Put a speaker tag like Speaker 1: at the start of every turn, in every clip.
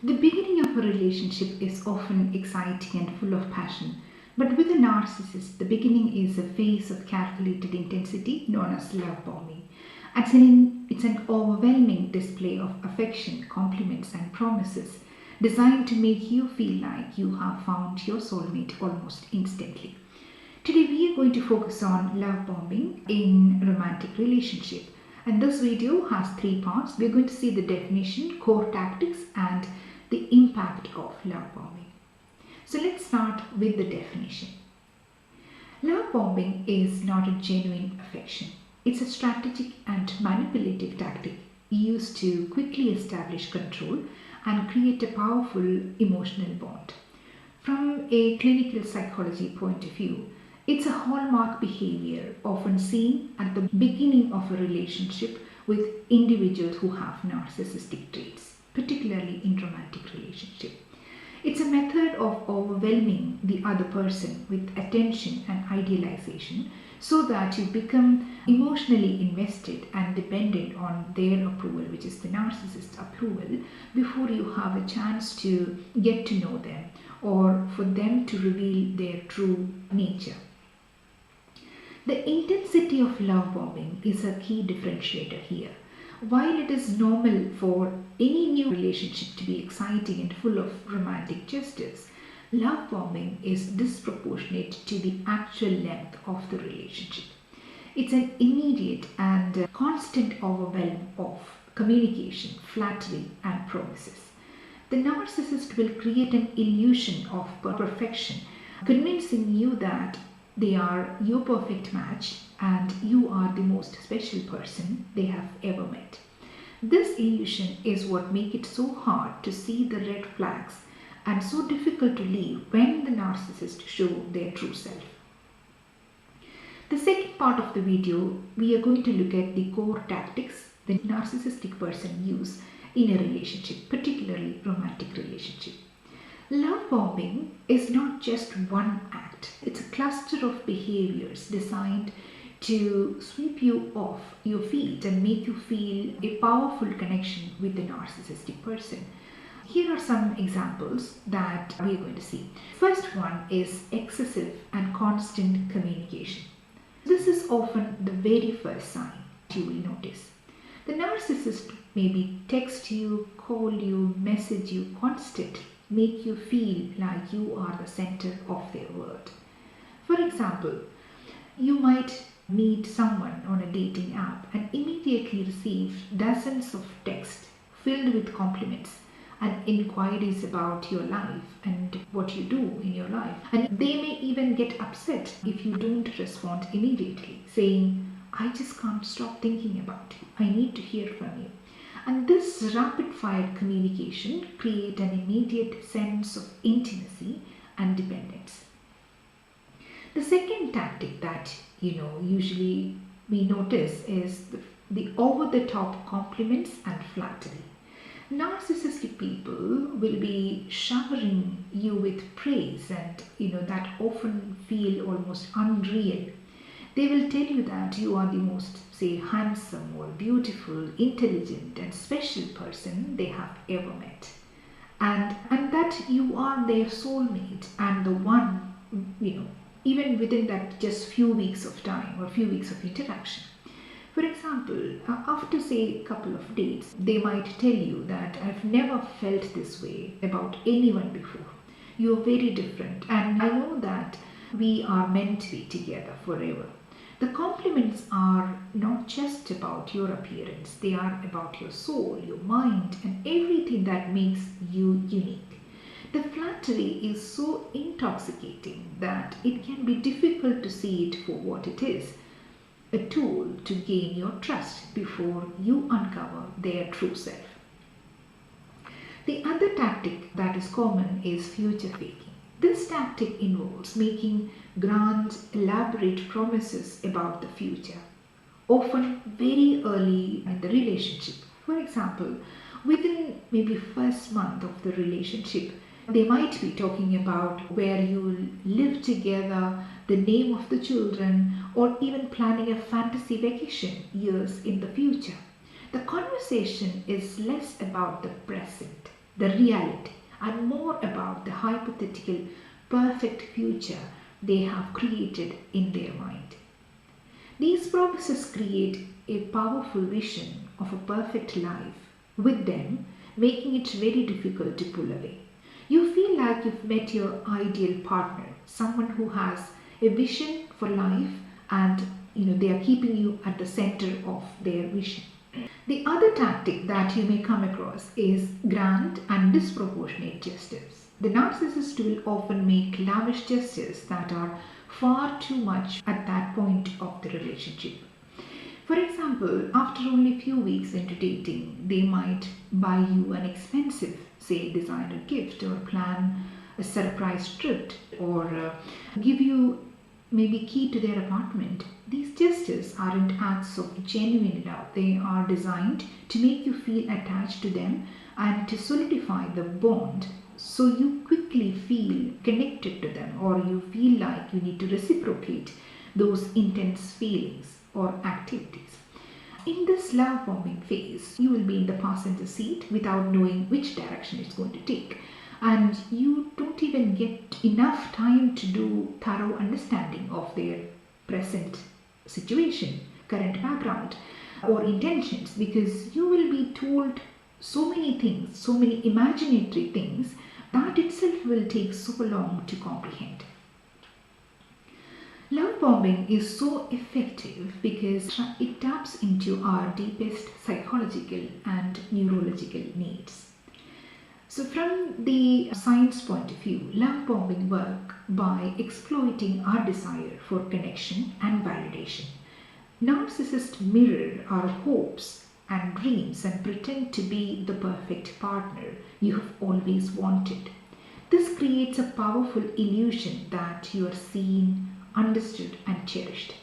Speaker 1: The beginning of a relationship is often exciting and full of passion, but with a narcissist, the beginning is a phase of calculated intensity known as love bombing. It's an overwhelming display of affection, compliments, and promises designed to make you feel like you have found your soulmate almost instantly. Today we are going to focus on love bombing in romantic relationship. And this video has three parts. We're going to see the definition, core tactics, and the impact of love bombing. So let's start with the definition. Love bombing is not a genuine affection. It's a strategic and manipulative tactic used to quickly establish control and create a powerful emotional bond. From a clinical psychology point of view, it's a hallmark behavior often seen at the beginning of a relationship with individuals who have narcissistic traits, particularly in romantic relationships. It's a method of overwhelming the other person with attention and idealization so that you become emotionally invested and dependent on their approval, which is the narcissist approval, before you have a chance to get to know them or for them to reveal their true nature. The intensity of love bombing is a key differentiator here. While it is normal for any new relationship to be exciting and full of romantic gestures, love bombing is disproportionate to the actual length of the relationship. It's an immediate and constant overwhelm of communication, flattery, and promises. The narcissist will create an illusion of perfection, convincing you that they are your perfect match and you are the most special person they have ever met. This illusion is what makes it so hard to see the red flags and so difficult to leave when the narcissist show their true self. The second part of the video, we are going to look at the core tactics the narcissistic person use in a relationship, particularly romantic relationship. Love bombing is not just one act. It's a cluster of behaviors designed to sweep you off your feet and make you feel a powerful connection with the narcissistic person. Here are some examples that we are going to see. First one is excessive and constant communication. This is often the very first sign you will notice. The narcissist maybe text you, call you, message you constantly, make you feel like you are the center of their world. For example, you might meet someone on a dating app and immediately receive dozens of texts filled with compliments and inquiries about your life and what you do in your life. And they may even get upset if you don't respond immediately, saying, "I just can't stop thinking about you. I need to hear from you." And this rapid-fire communication creates an immediate sense of intimacy and dependence. The second tactic that usually we notice is the over-the-top compliments and flattery. Narcissistic people will be showering you with praise and that often feel almost unreal. They will tell you that you are the most, say, handsome or beautiful, intelligent and special person they have ever met. And that you are their soulmate and the one, even within that just few weeks of time or few weeks of interaction. For example, after say a couple of dates, they might tell you that "I've never felt this way about anyone before. You're very different and I know that we are meant to be together forever." The compliments are not just about your appearance, they are about your soul, your mind, and everything that makes you unique. The flattery is so intoxicating that it can be difficult to see it for what it is, a tool to gain your trust before you uncover their true self. The other tactic that is common is future faking. This tactic involves making grand, elaborate promises about the future, often very early in the relationship. For example, within maybe first month of the relationship, they might be talking about where you will live together, the name of the children, or even planning a fantasy vacation years in the future. The conversation is less about the present the reality, and more about the hypothetical perfect future they have created in their mind. These promises create a powerful vision of a perfect life with them, making it very difficult to pull away. You feel like you've met your ideal partner, someone who has a vision for life, and they are keeping you at the center of their vision. The other tactic that you may come across is grand and disproportionate gestures. The narcissist will often make lavish gestures that are far too much at that point of the relationship. For example, after only a few weeks into dating, they might buy you an expensive, say, designer gift, or plan a surprise trip, or give you maybe key to their apartment. These gestures aren't acts of genuine love. They are designed to make you feel attached to them and to solidify the bond, so you quickly feel connected to them, or you feel like you need to reciprocate those intense feelings or activities. In this love bombing phase, you will be in the passenger seat without knowing which direction it's going to take, and you don't even get enough time to do thorough understanding of their present situation, current background, or intentions, because you will be told so many things, so many imaginary things, that itself will take so long to comprehend. Love bombing is so effective because it taps into our deepest psychological and neurological needs. So from the science point of view, love bombing works by exploiting our desire for connection and validation. Narcissists mirror our hopes and dreams and pretend to be the perfect partner you have always wanted. This creates a powerful illusion that you are seen, understood, and cherished.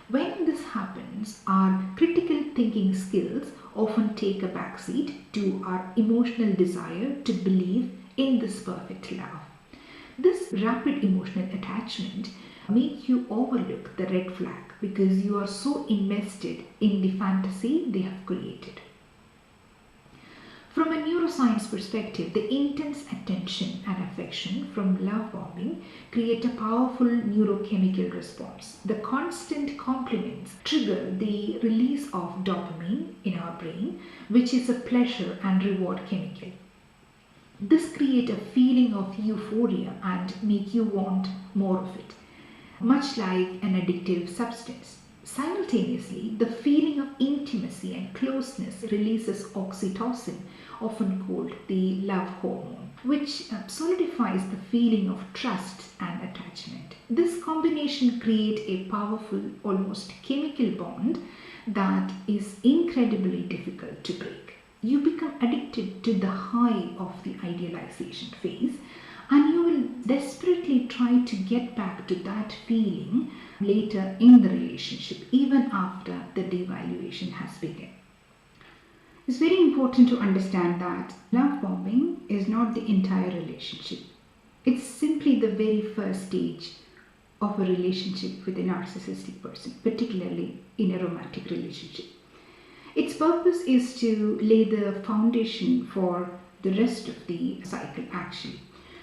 Speaker 1: When this happens, our critical thinking skills often take a backseat to our emotional desire to believe in this perfect love. This rapid emotional attachment makes you overlook the red flag because you are so invested in the fantasy they have created. From a neuroscience perspective, the intense attention and affection from love bombing create a powerful neurochemical response. The constant compliments trigger the release of dopamine in our brain, which is a pleasure and reward chemical. This creates a feeling of euphoria and make you want more of it, much like an addictive substance. Simultaneously, the feeling of intimacy and closeness releases oxytocin, often called the love hormone, which solidifies the feeling of trust and attachment. This combination creates a powerful, almost chemical bond that is incredibly difficult to break. You become addicted to the high of the idealization phase, and you will desperately try to get back to that feeling later in the relationship, even after the devaluation has begun. It's very important to understand that love bombing is not the entire relationship. It's simply the very first stage of a relationship with a narcissistic person, particularly in a romantic relationship. Its purpose is to lay the foundation for the rest of the cycle actually.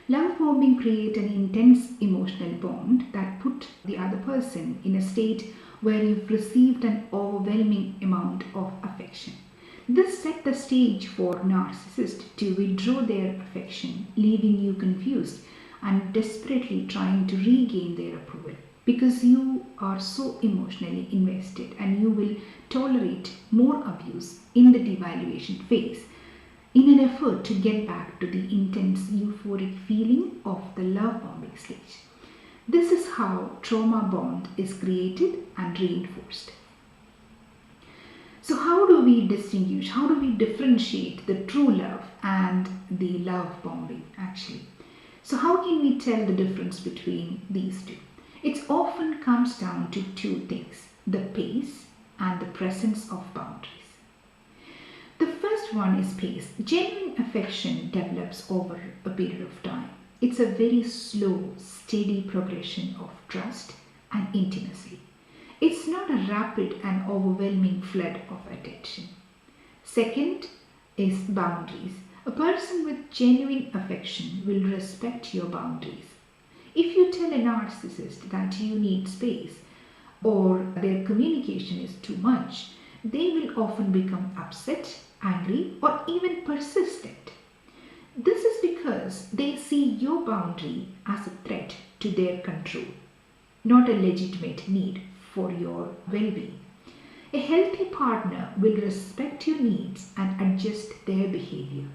Speaker 1: Love bombing creates an intense emotional bond that puts the other person in a state where you've received an overwhelming amount of affection. This set the stage for narcissists to withdraw their affection, leaving you confused and desperately trying to regain their approval, because you are so emotionally invested, and you will tolerate more abuse in the devaluation phase in an effort to get back to the intense euphoric feeling of the love bombing stage. This is how trauma bond is created and reinforced. So how do we distinguish, how do we differentiate the true love and the love bombing actually? So how can we tell the difference between these two? It often comes down to two things: the pace and the presence of boundaries. The first one is pace. Genuine affection develops over a period of time. It's a very slow, steady progression of trust and intimacy. It's not a rapid and overwhelming flood of attention. Second is boundaries. A person with genuine affection will respect your boundaries. If you tell a narcissist that you need space or their communication is too much, they will often become upset, angry, or even persistent. This is because they see your boundary as a threat to their control, not a legitimate need for your well-being. A healthy partner will respect your needs and adjust their behavior.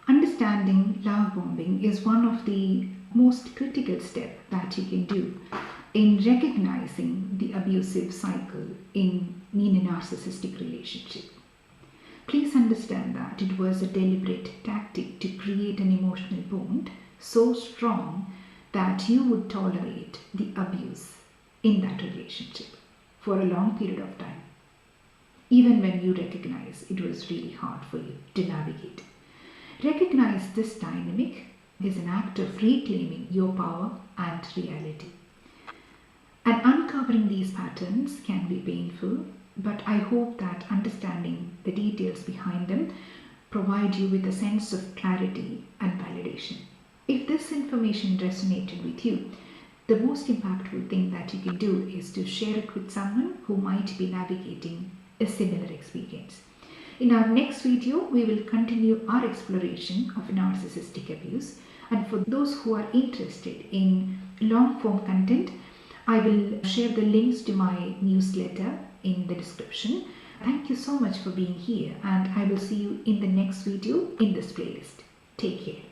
Speaker 1: Understanding love bombing is one of the most critical steps that you can do in recognizing the abusive cycle in a narcissistic relationship. Please understand that it was a deliberate tactic to create an emotional bond so strong that you would tolerate the abuse in that relationship for a long period of time, even when you recognize it was really hard for you to navigate. Recognize this dynamic is an act of reclaiming your power and reality. And uncovering these patterns can be painful, but I hope that understanding the details behind them provide you with a sense of clarity and validation. If this information resonated with you, the most impactful thing that you can do is to share it with someone who might be navigating a similar experience. In our next video, we will continue our exploration of narcissistic abuse. And for those who are interested in long-form content, I will share the links to my newsletter in the description. Thank you so much for being here, and I will see you in the next video in this playlist. Take care.